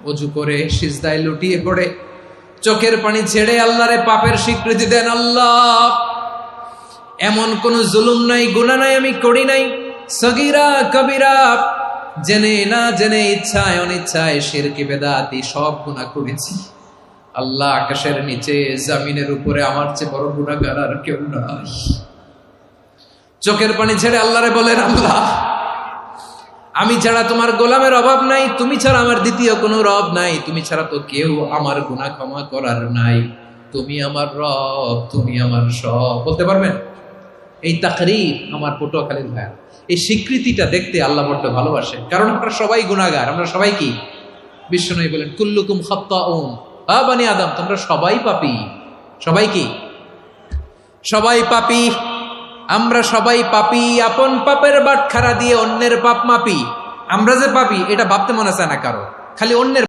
অজু করে সিজদায় লুটিয়ে পড়ে চোখের পানি ছেড়ে আল্লাহরে পাপের স্বীকৃতি দেন। আল্লাহ, এমন কোন জুলুম নাই, গুনাহ নাই আমি করি নাই, সগীরা কবিরা, জেনে না জেনে, ইচ্ছায় অনিচ্ছায়, শিরকি বেদাতি সব গুনাহ করেছি। আল্লাহ, আকাশের নিচে জমিনের উপরে আমার চেয়ে বড় গুনাহগার আর কেউ নাই। চোখের পানি ছেড়ে আল্লাহরে বলেন, আল্লাহ, আমি ছাড়া তোমার গোলামের অভাব নাই, তুমি ছাড়া আমার দ্বিতীয় কোনো রব নাই, তুমি ছাড়া তো কেউ আমার গুনাহ ক্ষমা করার নাই, তুমি আমার রব, তুমি আমার সব। বলতে পারবেন? এই তাকরীর আমার পটুয়াখালীর ভাইয়া, এই স্বীকৃতিটা দেখতে আল্লাহ বড্ড ভালোবাসেন, কারণ আমরা সবাই গুনাহগার। আমরা সবাই কি? বিশ্বনবী বলেন, কুল্লুকুম খাত্তাউন, বানি আদম, তোমরা সবাই পাপী। সবাই কি? সবাই পাপী। আমরা সবাই পাপী। আপন পাপের বাটখারা দিয়ে অন্যের পাপ মাপি। আমরা যে পাপী এটা ভাবতে মনে চায় না কারো, খালি অন্যের